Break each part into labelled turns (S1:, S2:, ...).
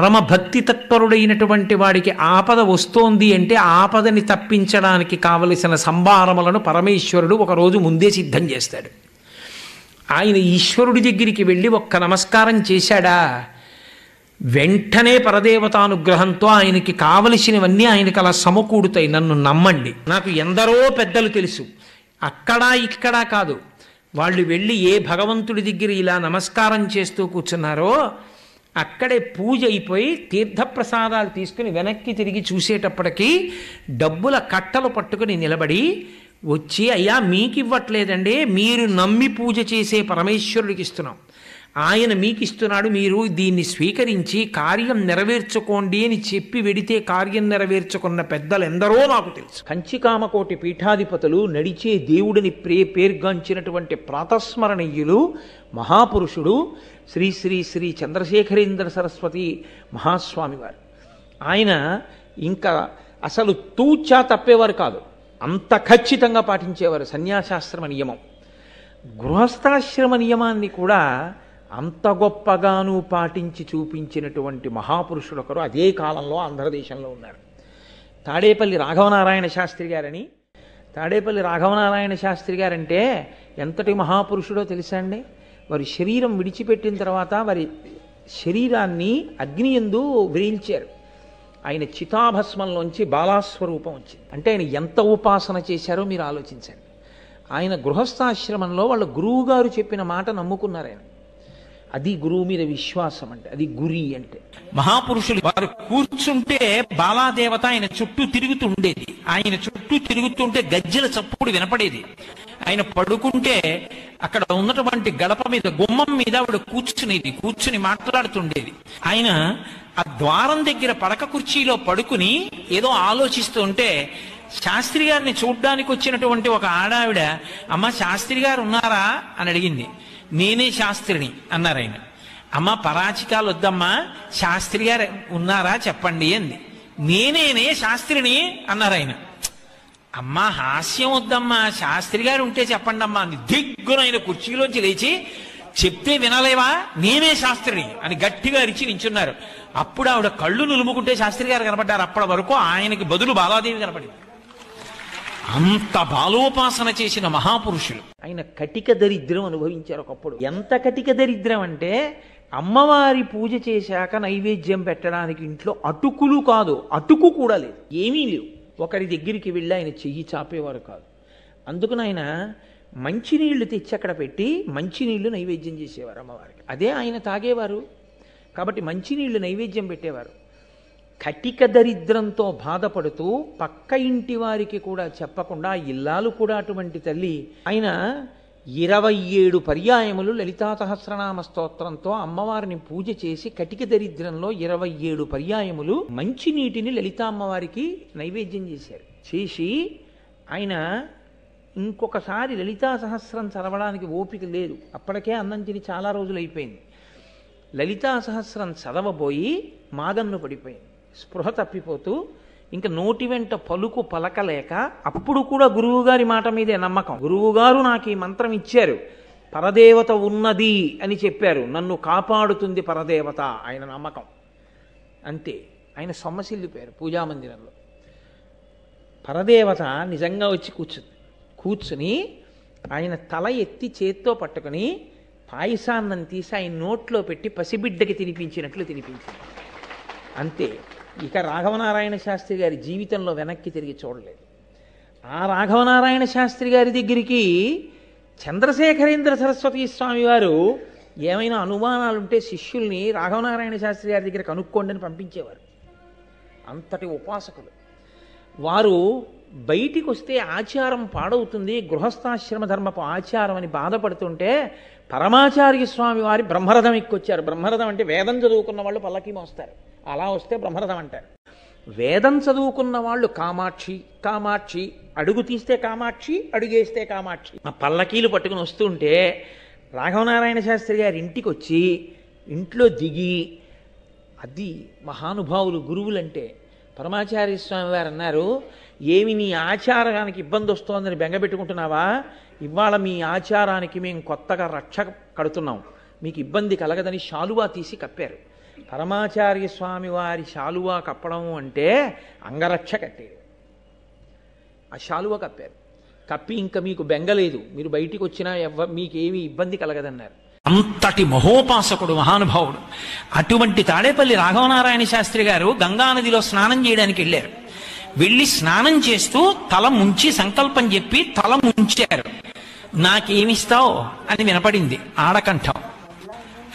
S1: పరమభక్తి తత్పరుడైనటువంటి వాడికి ఆపద వస్తోంది అంటే ఆపదని తప్పించడానికి కావలసిన సంభారములను పరమేశ్వరుడు ఒకరోజు ముందే సిద్ధం చేస్తాడు. ఆయన ఈశ్వరుడి దగ్గరికి వెళ్ళి ఒక్క నమస్కారం చేశాడా, వెంటనే పరదేవతానుగ్రహంతో ఆయనకి కావలసినవన్నీ ఆయనకి అలా సమకూడుతాయి. నన్ను నమ్మండి, నాకు ఎందరో పెద్దలు తెలుసు, అక్కడా ఇక్కడా కాదు, వాళ్ళు వెళ్ళి ఏ భగవంతుడి దగ్గర ఇలా నమస్కారం చేస్తూ కూర్చున్నారో అక్కడే పూజ అయిపోయి తీర్థప్రసాదాలు తీసుకుని వెనక్కి తిరిగి చూసేటప్పటికీ డబ్బుల కట్టలు పట్టుకుని నిలబడి వచ్చి, అయ్యా మీకు ఇవ్వట్లేదండి, మీరు నమ్మి పూజ చేసే పరమేశ్వరుడికి ఇస్తున్నాం, ఆయన మీకు ఇస్తున్నాడు, మీరు దీన్ని స్వీకరించి కార్యం నెరవేర్చుకోండి అని చెప్పి వెడితే కార్యం నెరవేర్చుకున్న పెద్దలు ఎందరో నాకు తెలుసు. కంచికామకోటి పీఠాధిపతులు, నడిచే దేవుడిని పేర్గాంచినటువంటి ప్రాతస్మరణీయులు మహాపురుషుడు శ్రీ శ్రీ శ్రీ చంద్రశేఖరేంద్ర సరస్వతి మహాస్వామి వారు. ఆయన ఇంకా అసలు తూచా తప్పేవారు కాదు, అంత ఖచ్చితంగా పాటించేవారు సన్యాసాశ్రమ నియమం. గృహస్థాశ్రమ నియమాన్ని కూడా అంత గొప్పగాను పాటించి చూపించినటువంటి మహాపురుషుడు ఒకరు అదే కాలంలో ఆంధ్రదేశంలో ఉన్నారు. తాడేపల్లి రాఘవనారాయణ శాస్త్రి గారని. తాడేపల్లి రాఘవనారాయణ శాస్త్రి గారంటే ఎంతటి మహాపురుషుడో తెలుసా అండి? వారి శరీరం విడిచిపెట్టిన తర్వాత వారి శరీరాన్ని అగ్నియందు వ్రేల్చారు. ఆయన చితాభస్మంలోంచి బాలాస్వరూపం వచ్చింది. అంటే ఆయన ఎంత ఉపాసన చేశారో మీరు ఆలోచించండి. ఆయన గృహస్థాశ్రమంలో వాళ్ళ గురువు గారు చెప్పిన మాట నమ్ముకున్నారు ఆయన. అది గురువు మీద విశ్వాసం అంటే, అది గురి అంటే.
S2: మహాపురుషులు వారు కూర్చుంటే బాలాదేవత ఆయన చుట్టూ తిరుగుతూ ఉండేది. ఆయన చుట్టూ తిరుగుతుంటే గజ్జెల చప్పుడు వినపడేది. ఆయన పడుకుంటే అక్కడ ఉన్నటువంటి గడప మీద, గుమ్మం మీద ఆవిడ కూర్చుని మాట్లాడుతుండేది. ఆయన ఆ ద్వారం దగ్గర పడక కుర్చీలో పడుకుని ఏదో ఆలోచిస్తూ ఉంటే శాస్త్రి గారిని చూడ్డానికి వచ్చినటువంటి ఒక ఆడావిడ, అమ్మ శాస్త్రి గారు ఉన్నారా అని అడిగింది. నేనే శాస్త్రిని అన్నారు ఆయన. అమ్మ పరాచికాలు వద్దమ్మా, శాస్త్రి గారు ఉన్నారా చెప్పండి అంది. నేనేనే శాస్త్రిని అన్నారు ఆయన. అమ్మ హాస్యం వద్దమ్మా, శాస్త్రి గారు ఉంటే చెప్పండి అమ్మా అని దిగ్గున ఆయన కుర్చీలోంచి లేచి, చెప్తే వినలేవా, నేనే శాస్త్రిని అని గట్టిగా అరిచి నించున్నారు. అప్పుడు ఆవిడ కళ్ళు నులుముకుంటే శాస్త్రి గారు కనపడ్డారు. అప్పటి వరకు ఆయనకి బదులు బాలాదేవి కనపడింది. అంత బాలోపాసన చేసిన మహాపురుషులు.
S1: ఆయన కటిక దరిద్రం అనుభవించారు ఒకప్పుడు. ఎంత కటిక దరిద్రం అంటే, అమ్మవారి పూజ చేశాక నైవేద్యం పెట్టడానికి ఇంట్లో అటుకులు కాదు, అటుకు కూడా లేదు, ఏమీ లేవు. ఒకరి దగ్గరికి వెళ్ళి ఆయన చెయ్యి చాపేవారు కాదు. అందుకని ఆయన మంచినీళ్లు తెచ్చి అక్కడ పెట్టి మంచినీళ్లు నైవేద్యం చేసేవారు అమ్మవారికి. అదే ఆయన తాగేవారు. కాబట్టి మంచినీళ్లు నైవేద్యం పెట్టేవారు. కటిక దరిద్రంతో బాధపడుతూ పక్క ఇంటి వారికి కూడా చెప్పకుండా, ఇల్లాలు కూడా అటువంటి తల్లి. ఆయన 27 పర్యాయములు లలితా సహస్రనామ స్తోత్రంతో అమ్మవారిని పూజ చేసి, కటిక దరిద్రంలో 27 పర్యాయములు మంచినీటిని లలితా అమ్మవారికి నైవేద్యం చేశారు. చేసి ఆయన ఇంకొకసారి లలితా సహస్రం చదవడానికి ఓపిక లేదు, అప్పటికే అన్నం తిని చాలా రోజులు అయిపోయింది. లలితా సహస్రం చదవబోయి మాగన్ను పడిపోయింది. స్పృహ తప్పిపోతూ ఇంకా నోటి వెంట పలుకు పలకలేక, అప్పుడు కూడా గురువుగారి మాట మీదే నమ్మకం. గురువుగారు నాకు ఈ మంత్రం ఇచ్చారు, పరదేవత ఉన్నది అని చెప్పారు, నన్ను కాపాడుతుంది పరదేవత, ఆయన నమ్మకం అంతే. ఆయన సొమ్మసిల్లిపోయారు పూజామందిరంలో. పరదేవత నిజంగా వచ్చి కూర్చుని ఆయన తల ఎత్తి చేత్తో పట్టుకుని పాయసాన్నం తీసి ఆయన నోట్లో పెట్టి పసిబిడ్డకి తినిపించినట్లు తినిపించింది అంతే. ఇక రాఘవనారాయణ శాస్త్రి గారి జీవితంలో వెనక్కి తిరిగి చూడలేదు. ఆ రాఘవనారాయణ శాస్త్రి గారి దగ్గరికి చంద్రశేఖరేంద్ర సరస్వతి స్వామి వారు ఏమైనా అనుమానాలుంటే శిష్యుల్ని రాఘవనారాయణ శాస్త్రి గారి దగ్గర కనుక్కోండి అని పంపించేవారు. అంతటి ఉపాసకులు వారు. బయటికి వస్తే ఆచారం పాడవుతుంది, గృహస్థాశ్రమ ధర్మపు ఆచారం అని బాధపడుతుంటే పరమాచార్య స్వామి వారి బ్రహ్మరథం ఎక్కొచ్చారు. బ్రహ్మరథం అంటే వేదం చదువుకున్న వాళ్ళు పల్లకి మోస్తారు, అలా వస్తే బ్రహ్మరథం అంటారు. వేదం చదువుకున్న వాళ్ళు కామాక్షి కామాక్షి, అడుగు తీస్తే కామాక్షి, అడుగేస్తే కామాక్షి, ఆ పల్లకీలు పట్టుకుని వస్తుంటే రాఘవనారాయణ శాస్త్రి గారి ఇంటికి వచ్చి ఇంట్లో దిగి, అది మహానుభావులు గురువులంటే. పరమాచార్య స్వామి వారు అన్నారు, ఏమి నీ ఆచారానికి ఇబ్బంది వస్తోందని బెంగపెట్టుకుంటున్నావా, ఇవాళ మీ ఆచారానికి మేము కొత్తగా రక్ష కడుతున్నాం, మీకు ఇబ్బంది కలగదని శాలువా తీసి కప్పారు. పరమాచార్య స్వామి వారి శాలువా కప్పడం అంటే అంగరక్ష కట్టేది. ఆ శాలువా కప్పారు. కప్పి ఇంకా మీకు బెంగలేదు, మీరు బయటికి వచ్చినా మీకేమీ ఇబ్బంది కలగదన్నారు.
S2: అంతటి మహోపాసకుడు, మహానుభావుడు. అటువంటి తాడేపల్లి రాఘవనారాయణ శాస్త్రి గారు గంగానదిలో స్నానం చేయడానికి వెళ్ళారు. వెళ్ళి స్నానం చేస్తూ తల ముంచి సంకల్పం చెప్పి తల ముంచారు. నాకేమిస్తావు అని వినపడింది ఆడకంఠం.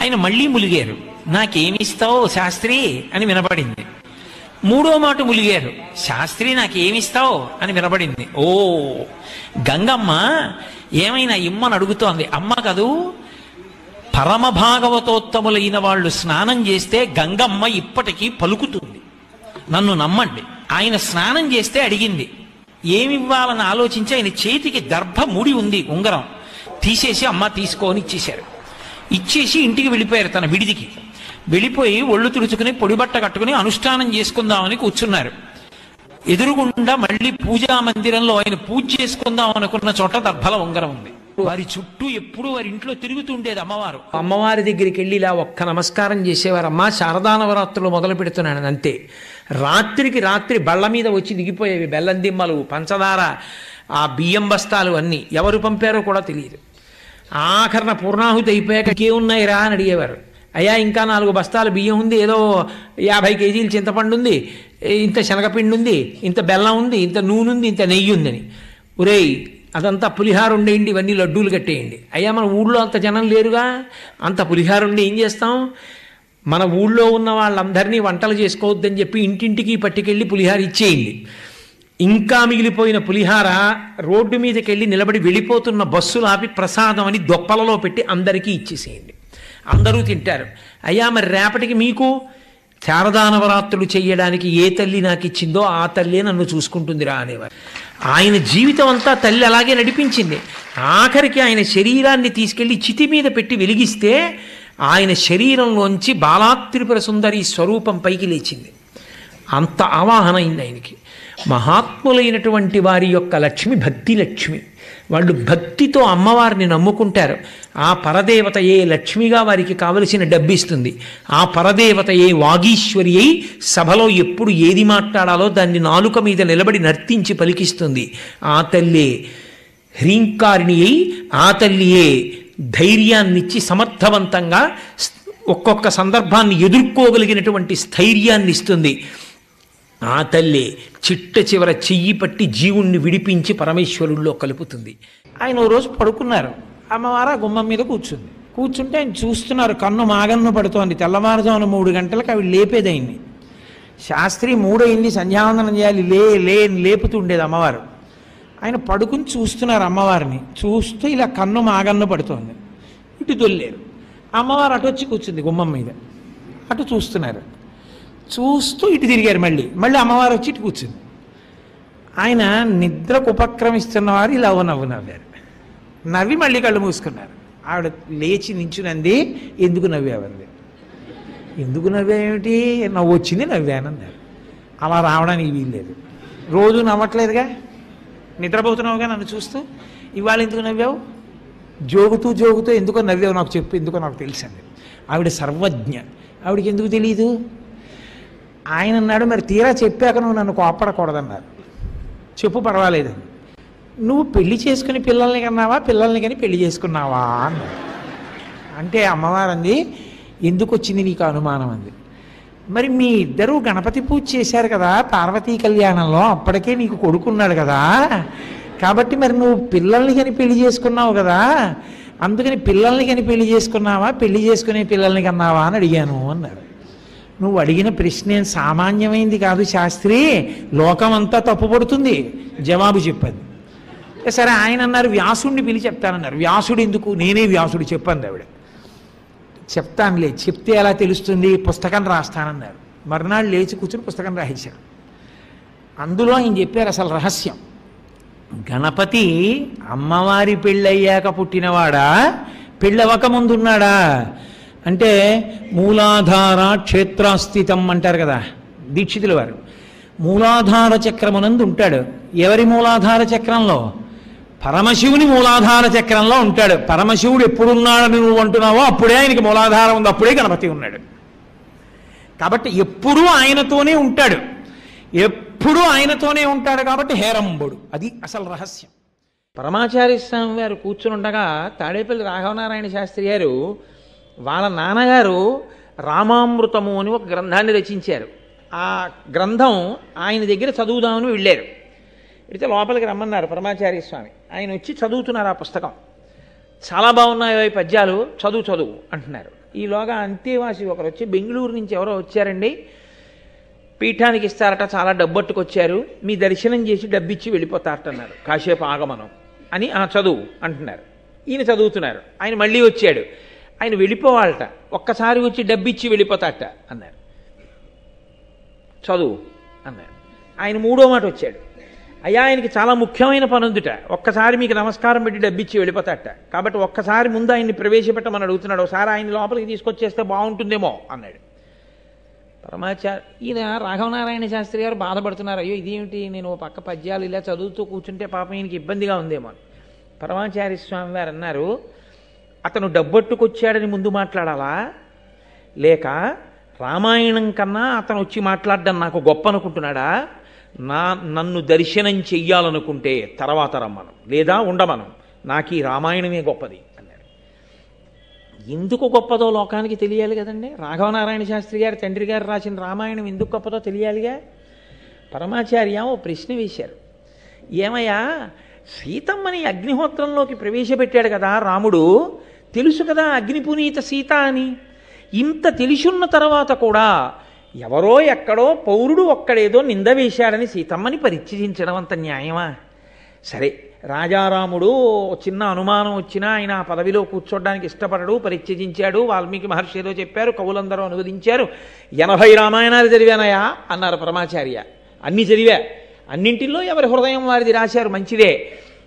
S2: ఆయన మళ్ళీ ములిగారు. నాకేమిస్తావు శాస్త్రి అని వినపడింది. మూడో మాట ములిగారు. శాస్త్రి నాకేమిస్తావు అని వినపడింది. ఓ, గంగమ్మ ఏమైనా ఇమ్మని అడుగుతోంది. అమ్మ కదూ, పరమ భాగవతోత్తములైన వాళ్ళు స్నానం చేస్తే గంగమ్మ ఇప్పటికీ పలుకుతుంది, నన్ను నమ్మండి. ఆయన స్నానం చేస్తే అడిగింది. ఏమివ్వాలని ఆలోచించి ఆయన చేతికి దర్భ ముడి ఉంది, ఉంగరం తీసేసి అమ్మ తీసుకోని ఇచ్చేశారు. ఇచ్చేసి ఇంటికి వెళ్ళిపోయారు. తన విడిదికి వెళ్ళిపోయి ఒళ్ళు తుడుచుకుని పొడిబట్ట కట్టుకుని అనుష్ఠానం చేసుకుందామని కూర్చున్నారు. ఎదురుగుండా మళ్ళీ పూజా మందిరంలో ఆయన పూజ చేసుకుందాం అనుకున్న చోట దర్భల ఉంగరం ఉంది. వారి చుట్టూ ఎప్పుడూ వారి ఇంట్లో తిరుగుతుండేది అమ్మవారు.
S1: అమ్మవారి దగ్గరికి వెళ్ళి ఇలా ఒక్క నమస్కారం చేసేవారు. అమ్మ శారదానవరాత్రులు మొదలు పెడుతున్నాను అంతే. రాత్రికి రాత్రి బళ్ళ మీద వచ్చి దిగిపోయేవి బెల్లం దిమ్మలు, పంచదార, ఆ బియ్యం బస్తాలు అన్నీ. ఎవరు పంపారో కూడా తెలియదు. ఆఖరణ పూర్ణాహుతి అయిపోయాక ఇంకేమున్నాయిరా అని అడిగేవారు. అయ్యా ఇంకా 4 బస్తాలు బియ్యం ఉంది, ఏదో 50 కేజీలు చింతపండు ఉంది, ఇంత శనగపిండి ఉంది, ఇంత బెల్లం ఉంది, ఇంత నూనె ఉంది, ఇంత నెయ్యి ఉందని. ఒరేయ్ అదంతా పులిహార ఉండేయండి, ఇవన్నీ లడ్డూలు కట్టేయండి. అయ్యా మన ఊళ్ళో అంత జనం లేరుగా, అంత పులిహార ఉండి ఏం చేస్తాం? మన ఊళ్ళో ఉన్న వాళ్ళందరినీ వంటలు చేసుకోవద్దని చెప్పి ఇంటింటికి పట్టుకెళ్ళి పులిహార ఇచ్చేయండి. ఇంకా మిగిలిపోయిన పులిహార రోడ్డు మీదకి వెళ్ళి నిలబడి వెళ్ళిపోతున్న బస్సులు ఆపి ప్రసాదం అని దొప్పలలో పెట్టి అందరికీ ఇచ్చేసేయండి, అందరూ తింటారు. అయ్యా మరి రేపటికి మీకు శారదానవరాత్రులు చేయడానికి ఏ తల్లి నాకు ఇచ్చిందో ఆ తల్లే నన్ను చూసుకుంటుందిరా అనేవారు. ఆయన జీవితం అంతా తల్లి అలాగే నడిపించింది. ఆఖరికి ఆయన శరీరాన్ని తీసుకెళ్లి చితి మీద పెట్టి వెలిగిస్తే ఆయన శరీరంలోంచి బాలాత్రిపుర సుందరి స్వరూపం పైకి లేచింది. అంత ఆవాహన అయింది ఆయనకి. మహాత్ములైనటువంటి వారి యొక్క లక్ష్మి భక్తి లక్ష్మి. వాళ్ళు భక్తితో అమ్మవారిని నమ్ముకుంటారు. ఆ పరదేవతయే లక్ష్మిగా వారికి కావలసిన డబ్బిస్తుంది. ఆ పరదేవతయే వాగీశ్వరి అయి సభలో ఎప్పుడు ఏది మాట్లాడాలో దాన్ని నాలుక మీద నిలబడి నర్తించి పలికిస్తుంది. ఆ తల్లే హ్రీంకారిణి అయి, ఆ తల్లియే ధైర్యాన్నిచ్చి సమర్థవంతంగా ఒక్కొక్క సందర్భాన్ని ఎదుర్కోగలిగినటువంటి స్థైర్యాన్ని ఇస్తుంది. ఆ తల్లి చిట్ట చివర చెయ్యి పట్టి జీవుణ్ణి విడిపించి పరమేశ్వరుల్లో కలుపుతుంది. ఆయన ఓ రోజు పడుకున్నారు. అమ్మవారు ఆ గుమ్మం మీద కూర్చుంటే ఆయన చూస్తున్నారు. కన్ను మాగన్ను పడుతోంది. తెల్లవారుజామున 3 గంటలకు అవి లేపేది ఆయన్ని. శాస్త్రి 3 అయింది, సంధ్యావందనం చేయాలి, లేపుతూ ఉండేది అమ్మవారు. ఆయన పడుకుని చూస్తున్నారు అమ్మవారిని. చూస్తూ ఇలా కన్ను మాగన్ను పడుతోంది. ఇటు దొల్లేరు. అమ్మవారు అటు వచ్చి కూర్చుంది గుమ్మం మీద. అటు చూస్తున్నారు. చూస్తూ ఇటు తిరిగారు. మళ్ళీ అమ్మవారు వచ్చి ఇటు కూర్చుంది. ఆయన నిద్రకు ఉపక్రమిస్తున్నవారు ఇలా నవ్వారు. నవ్వి మళ్ళీ కళ్ళు మూసుకున్నారు. ఆవిడ లేచి నించునంది. ఎందుకు నవ్వావంది. ఎందుకు నవ్వేమిటి? నవ్వు వచ్చింది, నవ్వానన్నారు. అలా రావడానికి వీల్లేదు. రోజు నవ్వట్లేదుగా, నిద్రపోతున్నావుగా నన్ను చూస్తూ. ఇవాళ ఎందుకు నవ్వావు? జోగుతూ ఎందుకో నవ్వావు నాకు చెప్పు, ఎందుకో నాకు తెలుసండి. ఆవిడ సర్వజ్ఞ. ఆవిడకి ఎందుకు తెలియదు? ఆయన అన్నాడు, మరి తీరా చెప్పాక నువ్వు నన్ను కోప్పడకూడదన్నారు. చెప్పు పర్వాలేదని. నువ్వు పెళ్లి చేసుకుని పిల్లల్ని కన్నావా, పిల్లల్ని కానీ పెళ్లి చేసుకున్నావా అన్నాడు. అంటే అమ్మవారు అంది, ఎందుకు వచ్చింది నీకు అనుమానం అంది. మరి మీ ఇద్దరూ గణపతి పూజ చేశారు కదా పార్వతీ కళ్యాణంలో, అప్పటికే నీకు కొడుకున్నాడు కదా, కాబట్టి మరి నువ్వు పిల్లల్ని కానీ పెళ్లి చేసుకున్నావు కదా, అందుకని పిల్లల్ని కానీ పెళ్లి చేసుకున్నావా, పెళ్లి చేసుకునే పిల్లల్ని కన్నావా అని అడిగాను అన్నారు. నువ్వు అడిగిన ప్రశ్న ఏం సామాన్యమైంది కాదు శాస్త్రి, లోకమంతా తప్పుపడుతుంది జవాబు చెప్పండి. సరే ఆయన అన్నారు, వ్యాసుడిని పిలిచి చెప్తానన్నారు. వ్యాసుడు ఎందుకు? నేనే వ్యాసుడు చెప్పండి ఆవిడ. చెప్తానులే, చెప్తే ఎలా తెలుస్తుంది, పుస్తకం రాస్తానన్నారు. మర్నాడు లేచి కూర్చుని పుస్తకం రాయించారు. అందులో ఆయన చెప్పారు అసలు రహస్యం. గణపతి అమ్మవారి పెళ్ళయ్యాక పుట్టినవాడా, పెళ్ళవక ముందున్నాడా అంటే మూలాధార క్షేత్రాస్థితం అంటారు కదా దీక్షితుల వారు. మూలాధార చక్రమునందు ఉంటాడు. ఎవరి మూలాధార చక్రంలో? పరమశివుని మూలాధార చక్రంలో ఉంటాడు. పరమశివుడు ఎప్పుడున్నాడని నువ్వు అంటున్నావో అప్పుడే ఆయనకి మూలాధారం ఉంది, అప్పుడే గణపతి ఉన్నాడు. కాబట్టి ఎప్పుడూ ఆయనతోనే ఉంటాడు, ఎప్పుడూ ఆయనతోనే ఉంటాడు కాబట్టి హేరంబుడు. అది అసలు రహస్యం. పరమాచార్య స్వామి వారు కూర్చునుండగా తాడేపల్లి రాఘవనారాయణ శాస్త్రి గారు వాళ్ళ నాన్నగారు రామామృతము అని ఒక గ్రంథాన్ని రచించారు. ఆ గ్రంథం ఆయన దగ్గర చదువుదామని వెళ్ళారు. అయితే లోపలికి రమ్మన్నారు పరమాచార్య స్వామి. ఆయన వచ్చి చదువుతున్నారు ఆ పుస్తకం. చాలా బాగున్నాయో ఈ పద్యాలు, చదువు అంటున్నారు. ఈలోగా అంతేవాసి ఒకరు వచ్చి బెంగళూరు నుంచి ఎవరో వచ్చారండి, పీఠానికి ఇస్తారట, చాలా డబ్బట్టుకొచ్చారు, మీ దర్శనం చేసి డబ్బిచ్చి వెళ్ళిపోతారట అన్నారు. కాసేపు ఆగమనం అని చదువు అంటున్నారు. ఈయన చదువుతున్నారు. ఆయన మళ్ళీ వచ్చాడు. ఆయన వెళ్ళిపోవాలట, ఒక్కసారి వచ్చి డబ్బిచ్చి వెళ్ళిపోతారట అన్నారు. చదువు అన్నారు. ఆయన మూడో మాట వచ్చాడు. అయ్యా ఆయనకి చాలా ముఖ్యమైన పని ఉందిట, ఒక్కసారి మీకు నమస్కారం పెట్టి డబ్బిచ్చి వెళ్ళిపోతారట, కాబట్టి ఒక్కసారి ముందు ఆయన్ని ప్రవేశపెట్టమని అడుగుతున్నాడు, ఒకసారి ఆయన లోపలికి తీసుకొచ్చేస్తే బాగుంటుందేమో అన్నాడు. ఈయన రాఘవనారాయణ శాస్త్రి గారు బాధపడుతున్నారు. అయ్యో ఇదేమిటి, నేను ఓ పక్క పద్యాలు ఇలా చదువుతూ కూర్చుంటే పాపం ఈయనకి ఇబ్బందిగా ఉందేమో అని. పరమాచార్య స్వామి వారు అన్నారు, అతను డబ్బట్టుకొచ్చాడని ముందు మాట్లాడాలా, లేక రామాయణం కన్నా అతను వచ్చి మాట్లాడడం నాకు గొప్ప అనుకుంటున్నాడా? నన్ను దర్శనం చెయ్యాలనుకుంటే తర్వాత రమ్మను, లేదా ఉండమను, నాకు ఈ రామాయణమే గొప్పది అన్నాడు. ఎందుకు గొప్పదో లోకానికి తెలియాలి కదండి. రాఘవనారాయణ శాస్త్రి గారు తండ్రి గారు రాసిన రామాయణం ఎందుకు గొప్పదో తెలియాలిగా. పరమాచార్య ఓ ప్రశ్న వేశారు, ఏమయ్యా సీతమ్మని అగ్నిహోత్రంలోకి ప్రవేశపెట్టాడు కదా రాముడు, తెలుసు కదా అగ్నిపునీత సీత అని, ఇంత తెలిసున్న తర్వాత కూడా ఎవరో ఎక్కడో పౌరుడు ఒక్కడేదో నింద వేశాడని సీతమ్మని పరిత్యజించడం అంత న్యాయమా? సరే రాజారాముడు చిన్న అనుమానం వచ్చినా ఆయన ఆ పదవిలో కూర్చోడానికి ఇష్టపడడు, పరిత్యజించాడు. వాల్మీకి మహర్షి ఏదో చెప్పారు, కవులందరూ అనువదించారు. 80 రామాయణాలు చదివానయా అన్నారు పరమాచార్య. అన్నీ చదివా, అన్నింటిలో ఎవరి హృదయం వారిది రాశారు, మంచిదే.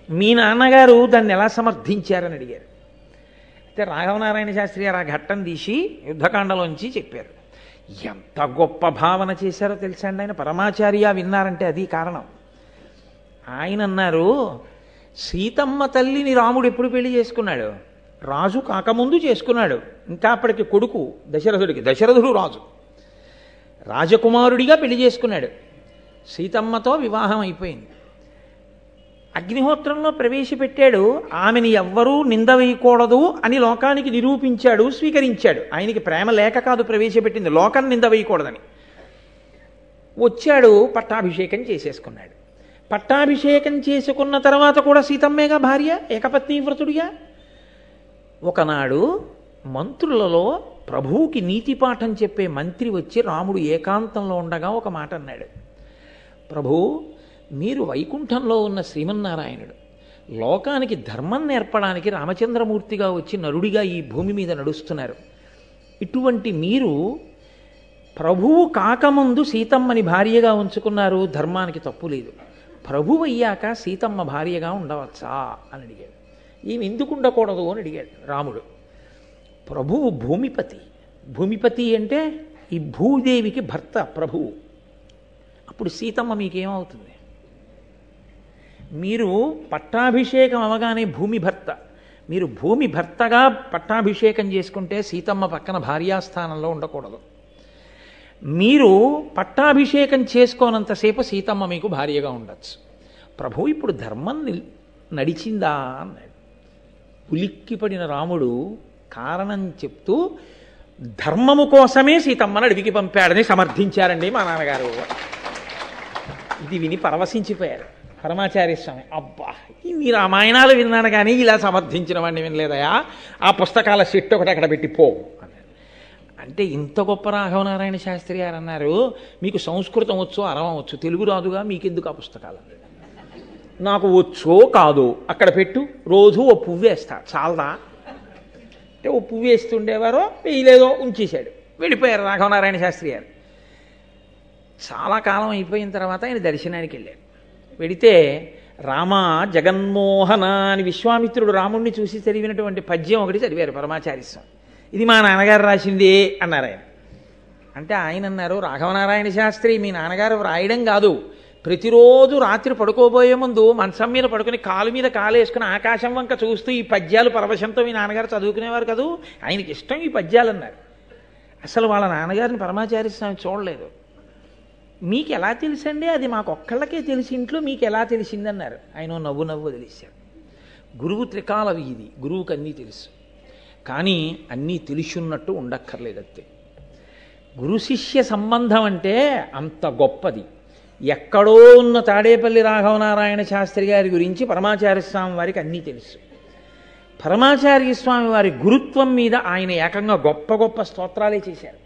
S1: మీ నాన్నగారు దాన్ని ఎలా సమర్థించారని అడిగారు. అయితే రాఘవనారాయణ శాస్త్రి గారు ఆ ఘట్టం తీసి యుద్ధకాండలోంచి చెప్పారు. ఎంత గొప్ప భావన చేశారో తెలుసా అండి ఆయన. పరమాచార్య విన్నారంటే అది కారణం. ఆయన అన్నారు, సీతమ్మ తల్లిని రాముడు ఎప్పుడు పెళ్లి చేసుకున్నాడు? రాజు కాకముందు చేసుకున్నాడు. ఇంకా అప్పటికి కొడుకు దశరథుడికి, దశరథుడు రాజు, రాజకుమారుడిగా పెళ్లి చేసుకున్నాడు. సీతమ్మతో వివాహం అయిపోయింది. అగ్నిహోత్రంలో ప్రవేశపెట్టాడు. ఆమెని ఎవ్వరూ నింద వేయకూడదు అని లోకానికి నిరూపించాడు, స్వీకరించాడు. ఆయనకి ప్రేమ లేక కాదు ప్రవేశపెట్టింది, లోకం నింద వేయకూడదని. వచ్చాడు, పట్టాభిషేకం చేసేసుకున్నాడు. పట్టాభిషేకం చేసుకున్న తర్వాత కూడా సీతమ్మేగా భార్య, ఏకపత్ని వ్రతుడిగా. ఒకనాడు మంత్రులలో ప్రభువుకి నీతి పాఠం చెప్పే మంత్రి వచ్చి రాముడు ఏకాంతంలో ఉండగా ఒక మాట అన్నాడు. ప్రభు, మీరు వైకుంఠంలో ఉన్న శ్రీమన్నారాయణుడు, లోకానికి ధర్మం నేర్పడానికి రామచంద్రమూర్తిగా వచ్చి నరుడిగా ఈ భూమి మీద నడుస్తున్నారు. ఇటువంటి మీరు ప్రభువు కాకముందు సీతమ్మని భార్యగా ఉంచుకున్నారు, ధర్మానికి తప్పు లేదు. ప్రభువు అయ్యాక సీతమ్మ భార్యగా ఉండవచ్చా అని అడిగాడు. ఈమె ఎందుకు ఉండకూడదు అని అడిగాడు రాముడు. ప్రభువు భూమిపతి, భూమిపతి అంటే ఈ భూదేవికి భర్త ప్రభువు. అప్పుడు సీతమ్మ మీకేమవుతుంది? మీరు పట్టాభిషేకం అవగానే భూమి భర్త, మీరు భూమి భర్తగా పట్టాభిషేకం చేసుకుంటే సీతమ్మ పక్కన భార్యాస్థానంలో ఉండకూడదు. మీరు పట్టాభిషేకం చేసుకోనంతసేపు సీతమ్మ మీకు భార్యగా ఉండొచ్చు. ప్రభు ఇప్పుడు ధర్మం నడిచిందా అన్నాడు. ఉలిక్కిపడిన రాముడు కారణం చెప్తూ ధర్మము కోసమే సీతమ్మను అడవికి పంపాడని సమర్థించారండి మా నాన్నగారు. ఇది విని పరవశించిపోయారు పరమాచార్య స్వామి. అబ్బా, ఇన్ని రామాయణాలు విన్నాను కానీ ఇలా సమర్థించిన వాడిని వినలేదయా, ఆ పుస్తకాల సెట్ ఒకటి అక్కడ పెట్టి పో అన్నారు. అంటే ఇంత గొప్ప రాఘవనారాయణ శాస్త్రి గారు అన్నారు, మీకు సంస్కృతం వచ్చో అరవం వచ్చు, తెలుగు రాదుగా, మీకెందుకు ఆ పుస్తకాలు? నాకు వచ్చో కాదు అక్కడ పెట్టు, రోజు ఓ పువ్వు వేస్తా, చాలదా అంటే ఓ పువ్వు వేస్తుండేవారో వేయలేదో ఉంచేశాడు, వెళ్ళిపోయారు రాఘవనారాయణ శాస్త్రి గారు. చాలా కాలం అయిపోయిన తర్వాత ఆయన దర్శనానికి వెళ్ళారు. వెడితే రామ జగన్మోహన అని విశ్వామిత్రుడు రాముణ్ణి చూసి చదివినటువంటి పద్యం ఒకటి చదివారు పరమాచార్య స్వామి. ఇది మా నాన్నగారు రాసింది అన్నారు ఆయన. అంటే ఆయన అన్నారు, రాఘవనారాయణ శాస్త్రి మీ నాన్నగారు రాయడం కాదు, ప్రతిరోజు రాత్రి పడుకోబోయే ముందు మంచం మీద పడుకుని కాలు మీద కాలు వేసుకుని ఆకాశం వంక చూస్తూ ఈ పద్యాలు పరవశంతో మీ నాన్నగారు చదువుకునేవారు కదూ, ఆయనకి ఇష్టం ఈ పద్యాలు అన్నారు. అసలు వాళ్ళ నాన్నగారిని పరమాచార్య స్వామి చూడలేదు. మీకు ఎలా తెలుసండి? అది మాకు ఒక్కళ్ళకే తెలిసి ఇంట్లో మీకు ఎలా తెలిసిందన్నారు. ఆయన నవ్వు వదిలేశారు. గురువు త్రికాల వీధి, గురువుకి అన్నీ తెలుసు. కానీ అన్నీ తెలిసున్నట్టు ఉండక్కర్లేదంతే. గురు శిష్య సంబంధం అంటే అంత గొప్పది. ఎక్కడో ఉన్న తాడేపల్లి రాఘవనారాయణ శాస్త్రి గారి గురించి పరమాచార్య స్వామి వారికి అన్నీ తెలుసు. పరమాచార్య స్వామి వారి గురుత్వం మీద ఆయన ఏకంగా గొప్ప గొప్ప స్తోత్రాలే చేశారు.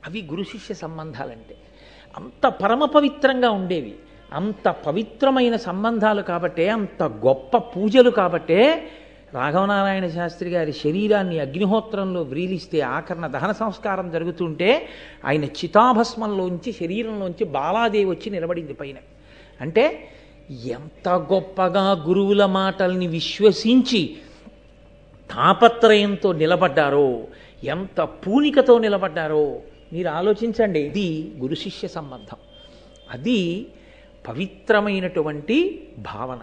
S1: అవి గురు శిష్య సంబంధాలంటే. అంత పరమ పవిత్రంగా ఉండేవి. అంత పవిత్రమైన సంబంధాలు కాబట్టే, అంత గొప్ప పూజలు కాబట్టే రాఘవనారాయణ శాస్త్రి గారి శరీరాన్ని అగ్నిహోత్రంలో వ్రీలిస్తే ఆకరణ దహన సంస్కారం జరుగుతుంటే ఆయన చితాభస్మంలోంచి శరీరంలోంచి బాలాదేవి వచ్చి నిలబడింది పైన. అంటే ఎంత గొప్పగా గురువుల మాటల్ని విశ్వసించి తాపత్రయంతో నిలబడ్డారో, ఎంత పూనికతో నిలబడ్డారో మీరు ఆలోచించండి. ఇది గురు శిష్య సంబంధం. అది పవిత్రమైనటువంటి భావన.